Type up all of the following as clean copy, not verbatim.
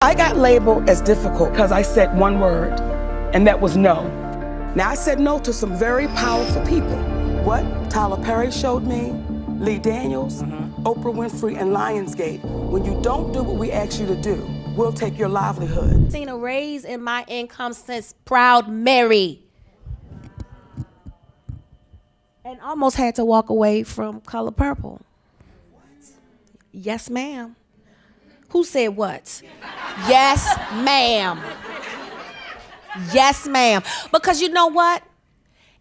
I got labeled as difficult because I said one word, and that was no. Now, I said no to some very powerful people. What Tyler Perry showed me, Lee Daniels, Oprah Winfrey, and Lionsgate. When you don't do what we ask you to do, we'll take your livelihood. Seen a raise in my income since Proud Mary. And almost had to walk away from Color Purple. What? Yes, ma'am. Who said what? Yes, ma'am. Yes, ma'am. Because you know what?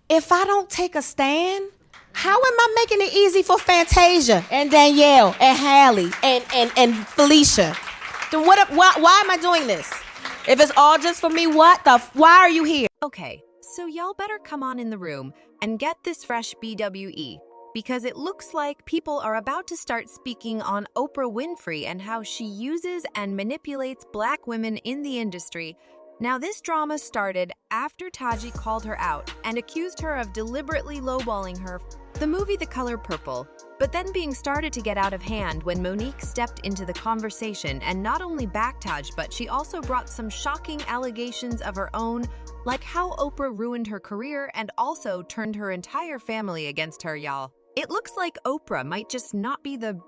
If I don't take a stand, how am I making it easy for Fantasia and Danielle and Hallie and Felicia? Then why am I doing this? If it's all just for me, why are you here? Okay, so y'all better come on in the room and get this fresh BWE, because it looks like people are about to start speaking on Oprah Winfrey and how she uses and manipulates Black women in the industry. Now, this drama started after Taji called her out and accused her of deliberately lowballing her the movie The Color Purple, but then being started to get out of hand when Monique stepped into the conversation and not only backed Taj, but she also brought some shocking allegations of her own, like how Oprah ruined her career and also turned her entire family against her, y'all. It looks like Oprah might just not be the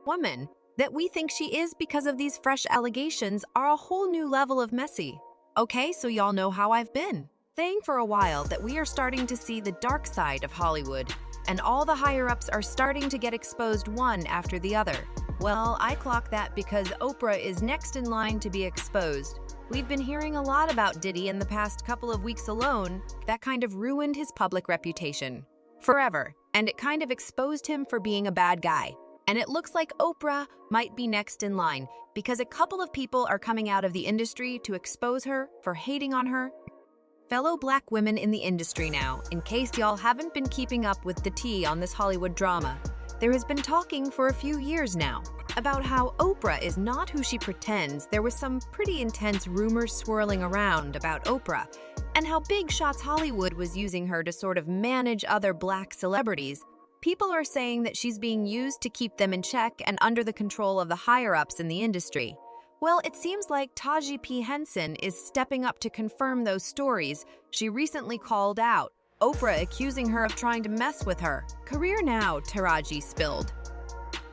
woman that we think she is, because of these fresh allegations are a whole new level of messy. Okay, so y'all know how I've been saying for a while that we are starting to see the dark side of Hollywood, and all the higher-ups are starting to get exposed one after the other. Well, I clock that because Oprah is next in line to be exposed. We've been hearing a lot about Diddy in the past couple of weeks alone. That kind of ruined his public reputation forever, and it kind of exposed him for being a bad guy. And it looks like Oprah might be next in line, because a couple of people are coming out of the industry to expose her for hating on her fellow Black women in the industry. Now, in case y'all haven't been keeping up with the tea on this Hollywood drama, there has been talking for a few years now about how Oprah is not who she pretends. There was some pretty intense rumors swirling around about Oprah, and how Big Shots Hollywood was using her to sort of manage other Black celebrities. People are saying that she's being used to keep them in check and under the control of the higher-ups in the industry. Well, it seems like Taji P. Henson is stepping up to confirm those stories. She recently called out Oprah, accusing her of trying to mess with her career. Now, Taraji spilled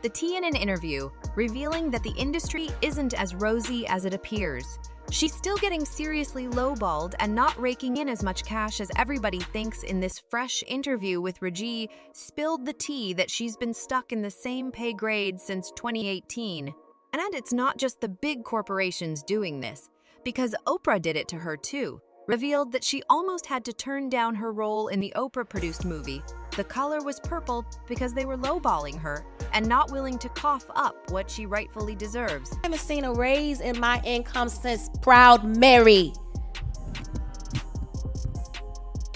the tea in an interview, revealing that the industry isn't as rosy as it appears. She's still getting seriously lowballed and not raking in as much cash as everybody thinks. In this fresh interview with Raji, spilled the tea that she's been stuck in the same pay grade since 2018. And it's not just the big corporations doing this, because Oprah did it to her too. Revealed that she almost had to turn down her role in the Oprah-produced movie The Color Was Purple because they were lowballing her and not willing to cough up what she rightfully deserves. I haven't seen a raise in my income since Proud Mary.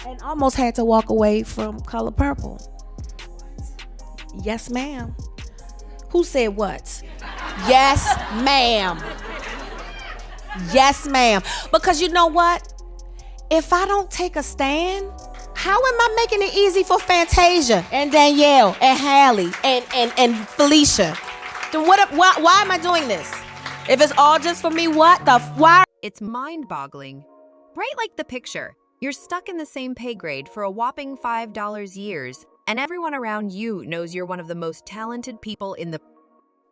And almost had to walk away from Color Purple. Yes, ma'am. Who said what? Yes, ma'am. Yes, ma'am. Because you know what? If I don't take a stand, how am I making it easy for Fantasia and Danielle and Hallie and Felicia? Then why am I doing this? If it's all just for me, why? It's mind-boggling. Right, like the picture. You're stuck in the same pay grade for a whopping $5 years, and everyone around you knows you're one of the most talented people in the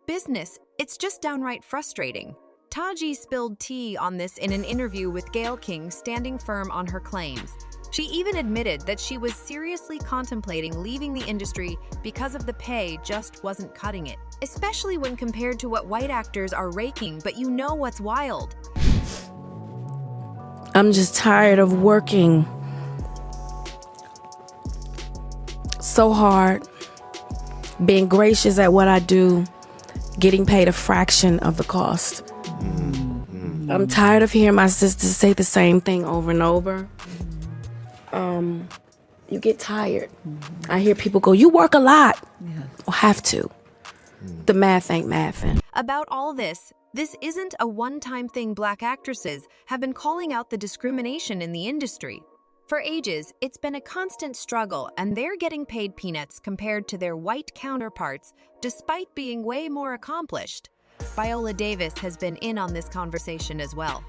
business. It's just downright frustrating. Taji spilled tea on this in an interview with Gayle King, standing firm on her claims. She even admitted that she was seriously contemplating leaving the industry because of the pay just wasn't cutting it, especially when compared to what white actors are raking. But you know what's wild? I'm just tired of working so hard, being gracious at what I do, getting paid a fraction of the cost. I'm tired of hearing my sisters say the same thing over and over. You get tired. I hear people go, you work a lot. Yeah. Or have to. The math ain't mathin'. About all this isn't a one-time thing. Black actresses have been calling out the discrimination in the industry. For ages, it's been a constant struggle, and they're getting paid peanuts compared to their white counterparts, despite being way more accomplished. Viola Davis has been in on this conversation as well,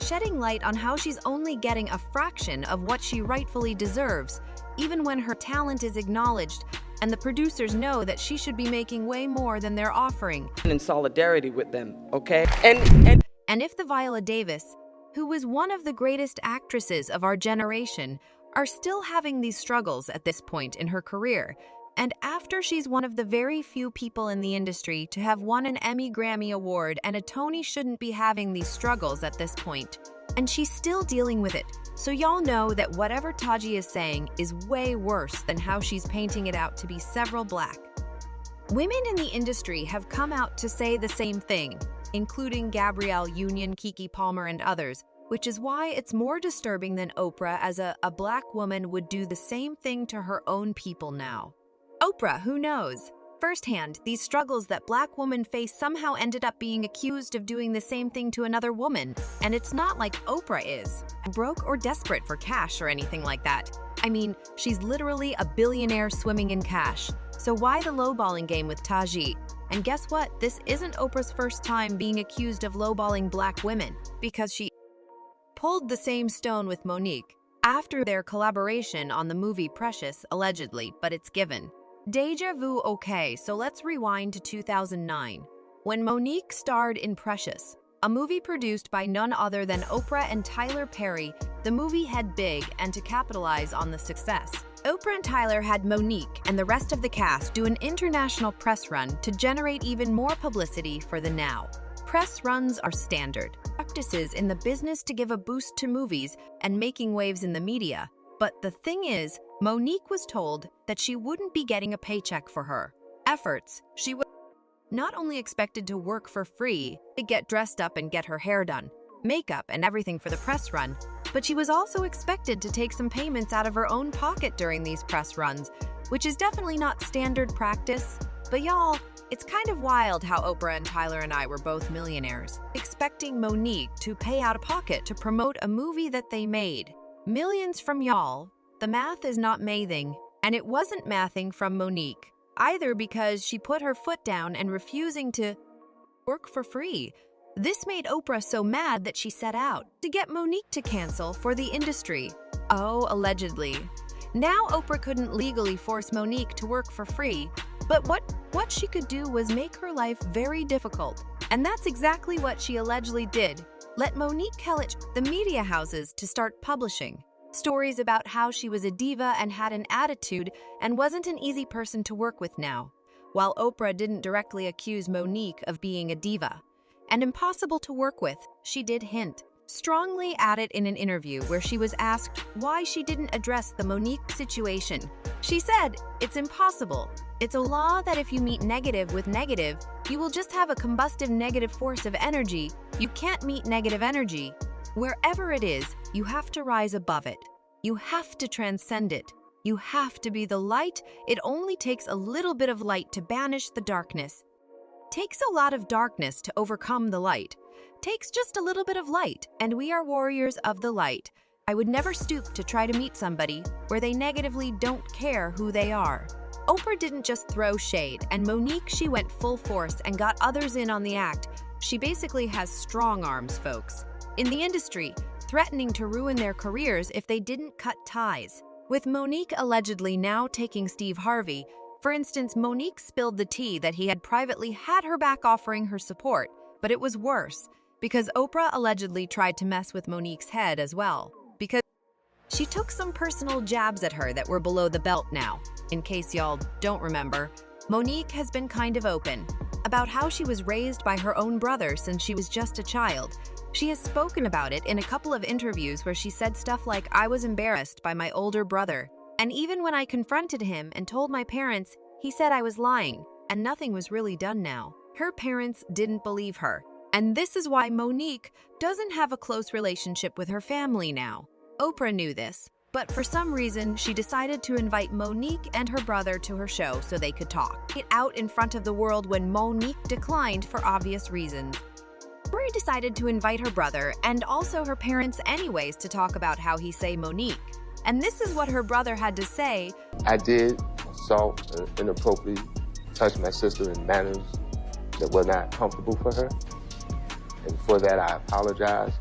shedding light on how she's only getting a fraction of what she rightfully deserves, even when her talent is acknowledged and the producers know that she should be making way more than they're offering. In solidarity with them, okay? And if the Viola Davis, who was one of the greatest actresses of our generation, are still having these struggles at this point in her career, and after she's one of the very few people in the industry to have won an Emmy, Grammy Award, and a Tony, shouldn't be having these struggles at this point, and she's still dealing with it. So y'all know that whatever Taji is saying is way worse than how she's painting it out to be several black. Women in the industry have come out to say the same thing, including Gabrielle Union, Keke Palmer, and others, which is why it's more disturbing than Oprah, as a black woman would do the same thing to her own people now. Oprah, who knows? Firsthand, these struggles that black women face somehow ended up being accused of doing the same thing to another woman. And it's not like Oprah is broke or desperate for cash or anything like that. I mean, she's literally a billionaire swimming in cash. So why the lowballing game with Taji? And guess what? This isn't Oprah's first time being accused of lowballing black women, because she pulled the same stone with Monique after their collaboration on the movie Precious, allegedly, but it's given. Deja vu. Okay, so let's rewind to 2009, when Monique starred in Precious, a movie produced by none other than Oprah and Tyler Perry. The movie had big, and to capitalize on the success, Oprah and Tyler had Monique and the rest of the cast do an international press run to generate even more publicity for the now. Press runs are standard practices in the business to give a boost to movies and making waves in the media. But the thing is, Monique was told that she wouldn't be getting a paycheck for her efforts. She was not only expected to work for free, to get dressed up and get her hair done, makeup, and everything for the press run, but she was also expected to take some payments out of her own pocket during these press runs, which is definitely not standard practice. But y'all, it's kind of wild how Oprah and Tyler and I were both millionaires, expecting Monique to pay out of pocket to promote a movie that they made. Millions from y'all. The math is not mathing, and it wasn't mathing from Monique either, because she put her foot down and refusing to work for free. This made Oprah so mad that she set out to get Monique to cancel for the industry. Oh, allegedly. Now Oprah couldn't legally force Monique to work for free, but what she could do was make her life very difficult. And that's exactly what she allegedly did. Let Monique Kellich the media houses to start publishing stories about how she was a diva and had an attitude and wasn't an easy person to work with now. While Oprah didn't directly accuse Monique of being a diva and impossible to work with, she did hint strongly at it in an interview where she was asked why she didn't address the Monique situation. She said, "It's impossible. It's a law that if you meet negative with negative, you will just have a combustive negative force of energy. You can't meet negative energy. Wherever it is, you have to rise above it. You have to transcend it. You have to be the light. It only takes a little bit of light to banish the darkness. Takes a lot of darkness to overcome the light. Takes just a little bit of light, and we are warriors of the light. I would never stoop to try to meet somebody where they negatively don't care who they are." Oprah didn't just throw shade, and Monique, she went full force and got others in on the act. She basically has strong arms, folks, in the industry, threatening to ruin their careers if they didn't cut ties. With Monique allegedly now taking Steve Harvey, for instance, Monique spilled the tea that he had privately had her back offering her support, but it was worse, because Oprah allegedly tried to mess with Monique's head as well, because she took some personal jabs at her that were below the belt now. In case y'all don't remember, Monique has been kind of open about how she was raised by her own brother since she was just a child. She has spoken about it in a couple of interviews where she said stuff like, "I was embarrassed by my older brother, and even when I confronted him and told my parents, he said I was lying, and nothing was really done now." Her parents didn't believe her, and this is why Monique doesn't have a close relationship with her family now. Oprah knew this, but for some reason, she decided to invite Monique and her brother to her show so they could talk it out in front of the world when Monique declined for obvious reasons. Oprah decided to invite her brother and also her parents anyways to talk about how he say Monique. And this is what her brother had to say. "I did assault and inappropriately touch my sister in manners that were not comfortable for her. And for that, I apologize.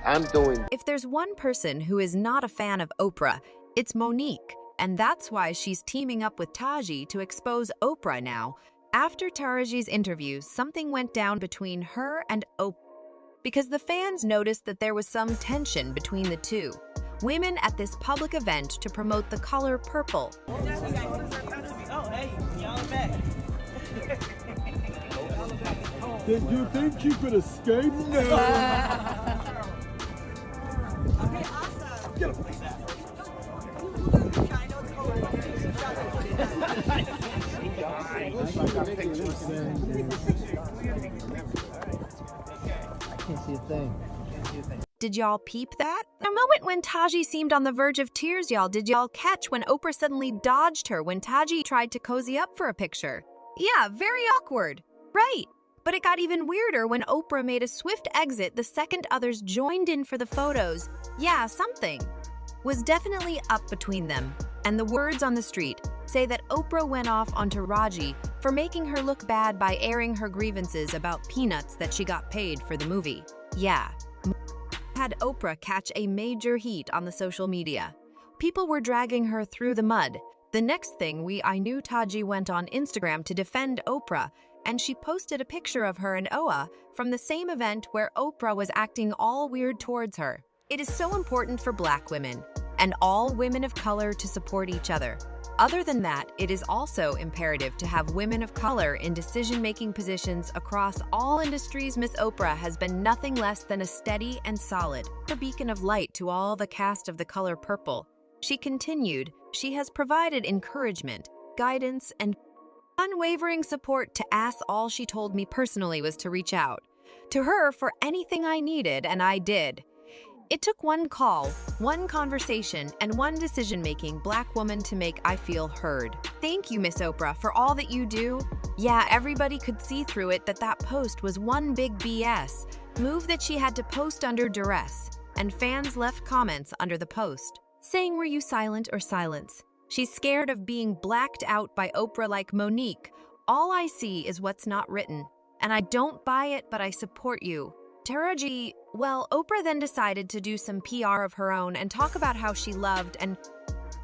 I'm doing. If there's one person who is not a fan of Oprah, it's Monique. And that's why she's teaming up with Taji to expose Oprah now. After Taraji's interview, something went down between her and Oprah because the fans noticed that there was some tension between the two. Women at this public event to promote the color purple. Did you think you could escape? No. Okay, awesome. Get him. I can't see a thing. Did y'all peep that? A moment when Taji seemed on the verge of tears, y'all. Did y'all catch when Oprah suddenly dodged her when Taji tried to cozy up for a picture? Yeah, very awkward. Right. But it got even weirder when Oprah made a swift exit the second others joined in for the photos. Yeah, something was definitely up between them. And the words on the street say that Oprah went off on Taraji for making her look bad by airing her grievances about peanuts that she got paid for the movie. Yeah. Had Oprah catch a major heat on the social media. People were dragging her through the mud. The next thing I knew Taji went on Instagram to defend Oprah, and she posted a picture of her and Oa from the same event where Oprah was acting all weird towards her. It is so important for Black women and all women of color to support each other. Other than that, it is also imperative to have women of color in decision-making positions across all industries. Miss Oprah has been nothing less than a steady and solid beacon of light to all the cast of The Color Purple. She continued, she has provided encouragement, guidance, and unwavering support to Ass. All she told me personally was to reach out to her for anything I needed, and I did. It took one call, one conversation, and one decision-making Black woman to make I feel heard. Thank you, Miss Oprah, for all that you do. Yeah, everybody could see through it that post was one big BS move that she had to post under duress, and fans left comments under the post saying, "Were you silent or silence?" She's scared of being blacked out by Oprah like Monique. All I see is what's not written, and I don't buy it, but I support you. Taraji, well, Oprah then decided to do some PR of her own and talk about how she loved and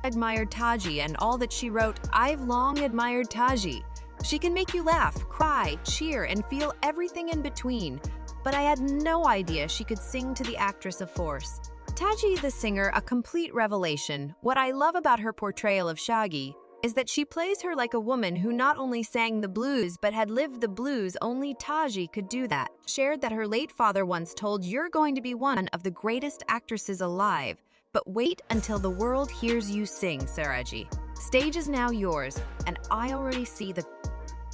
admired Taji and all that she wrote. I've long admired Taji. She can make you laugh, cry, cheer, and feel everything in between. But I had no idea she could sing to the actress of Force. Taji the singer, a complete revelation. What I love about her portrayal of Shaggy is that she plays her like a woman who not only sang the blues but had lived the blues. Only Taji could do that. Shared that her late father once told, "You're going to be one of the greatest actresses alive, but wait until the world hears you sing, Taraji. Stage is now yours, and I already see the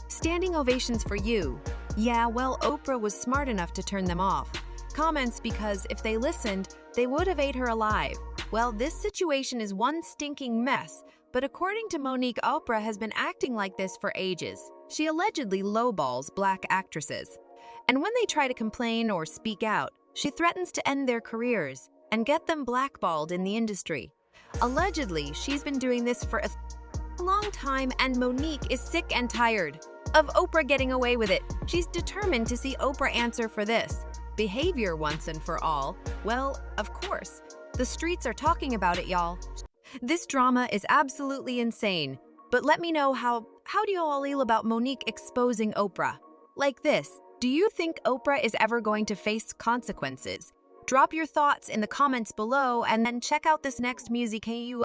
standing ovations for you." Yeah, well, Oprah was smart enough to turn them off. Comments, because if they listened, they would have ate her alive. Well, this situation is one stinking mess. But according to Monique, Oprah has been acting like this for ages. She allegedly lowballs Black actresses. And when they try to complain or speak out, she threatens to end their careers and get them blackballed in the industry. Allegedly, she's been doing this for a long time, and Monique is sick and tired of Oprah getting away with it. She's determined to see Oprah answer for this behavior once and for all. Well, of course, the streets are talking about it, y'all. This drama is absolutely insane, but let me know how do you all feel about Monique exposing Oprah? Like this, do you think Oprah is ever going to face consequences? Drop your thoughts in the comments below and then check out this next music.